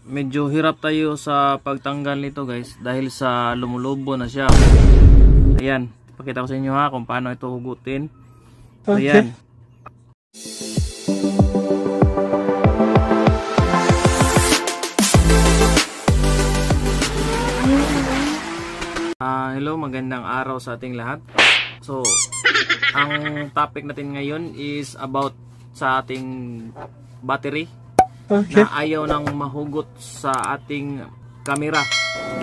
medyo hirap tayo sa pagtanggal nito guys dahil sa lumulubo na siya. Ayan, pakita ko sa inyo ha kung paano ito hugutin. So, ayan. Hello, magandang araw sa ating lahat. So, ang topic natin ngayon is about sa ating battery na ayaw nang mahugot sa ating camera.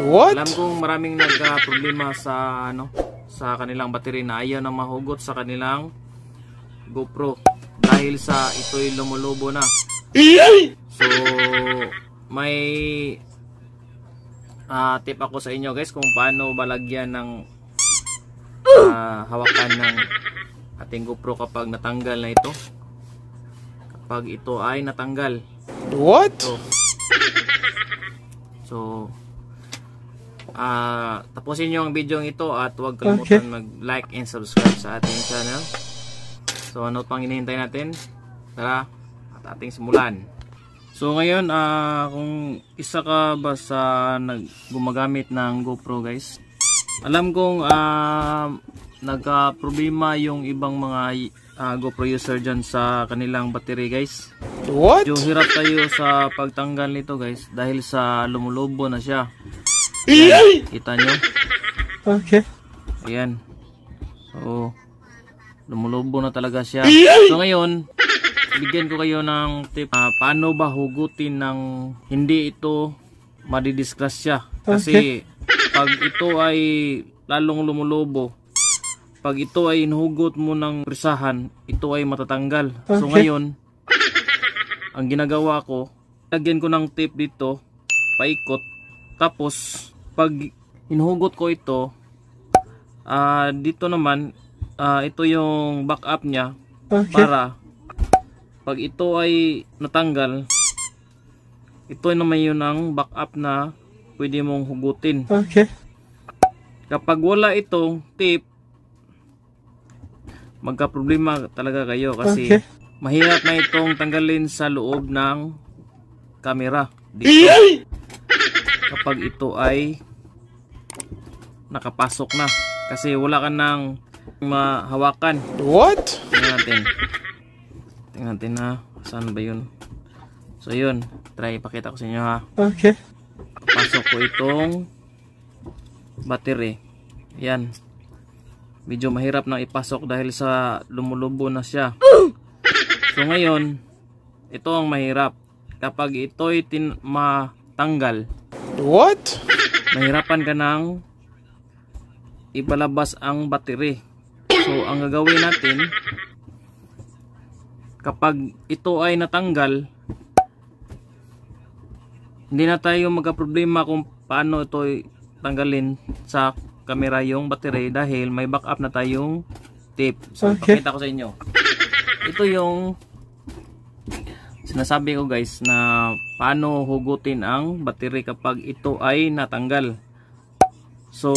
What? Alam kong maraming nagka-problema sa sa kanilang battery na ayaw nang mahugot sa kanilang GoPro dahil sa ito'y lumulubo na. So, may tip ako sa inyo guys kung paano balagyan ng hawakan ng ating GoPro kapag natanggal na ito. Kapag ito ay natanggal. What? So tapusin nyo ang video ito at huwag kalimutan mag-like and subscribe sa ating channel. So ano pang hinihintay natin? Tara at ating simulan. So ngayon kung isa ka ba sa gumagamit ng GoPro guys, alam kong nagka-problema yung ibang mga GoPro user dyan sa kanilang battery guys. What? Medyo hirap tayo sa pagtanggal nito guys dahil sa lumulubo na siya. Ayan, kita nyo? Okay. Ayan. So lumulubo na talaga siya. So ngayon bigyan ko kayo ng tip paano ba hugutin ng hindi ito madidisgrasya. Kasi pag ito ay lalong lumulubo, pag ito ay inuhugot mo ng presahan, ito ay matatanggal. So ngayon ang ginagawa ko, lagyan ko ng tape dito paikot, tapos pag inuhugot ko ito dito naman ito yung backup nya para pag ito ay natanggal, ito naman yun ang backup na pwede mong hugutin. Kapag wala itong tape, magka-problema talaga kayo kasi mahirap na itong tanggalin sa loob ng camera dito. Kapag ito ay nakapasok na kasi wala ka nang mahawakan. What? Tingnan natin ha, saan ba yun? So yun, try ipakita ko sa inyo ha. Pasok ko itong battery. Yan. Medyo mahirap nang ipasok dahil sa lumulubo na siya. So ngayon, ito ang mahirap. Kapag ito'y matanggal, what? mahirapan ka nang ipalabas ang battery. So ang gagawin natin, kapag ito ay natanggal, hindi na tayo magka-problema kung paano ito tanggalin sa camera yung battery dahil may backup na tayong tape. So ipakita ko sa inyo. Ito yung sinasabi ko guys na paano hugutin ang battery kapag ito ay natanggal. So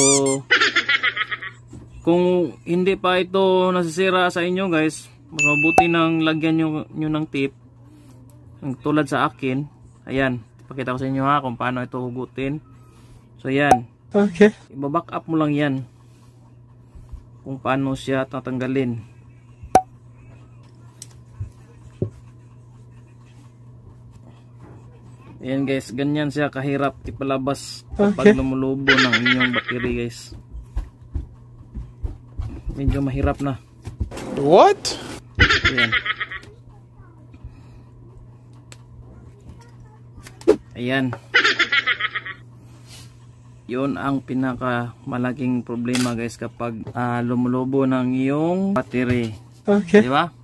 kung hindi pa ito nasisira sa inyo guys, mas mabuti nang lagyan nyo ng tape tulad sa akin. Ayan, pakita ko sa inyo ha kung paano ito hugutin. So ayan, ibaback up mo lang yan kung paano siya tatanggalin. Ayan guys, ganyan siya kahirap ipalabas kapag lumulubo ng inyong battery guys. Medyo mahirap na. What? Ayan. Ayan. Yun ang pinaka malaking problema guys kapag lumulubo ng iyong battery. Diba?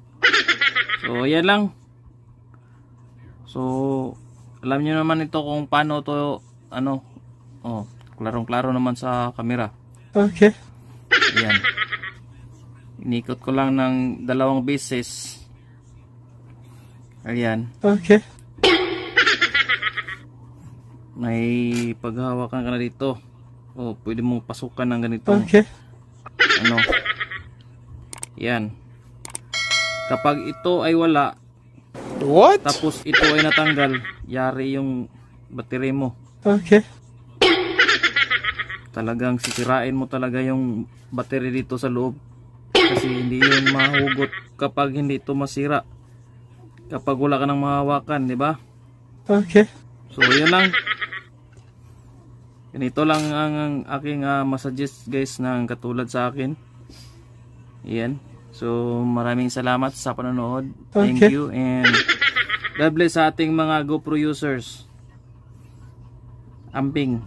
So yan lang. So alam nyo naman ito kung paano to klarong-klaro naman sa camera. Ayan. Inikot ko lang ng 2 beses. Ayan. May paghawakan ka na dito. Pwede mong pasukan ng ganito. Yan. Kapag ito ay wala, what? tapos ito ay natanggal, yari yung battery mo. Okay. Talagang sisirain mo talaga yung battery dito sa loob. Kasi hindi yun mahugot kapag hindi ito masira. Kapag wala ka nang mahawakan, di ba? Okay. So, yun lang. Ganito lang ang aking masuggest guys na katulad sa akin. Yan. So, maraming salamat sa panonood. Thank Okay. you and God bless sa ating mga GoPro users. Amping.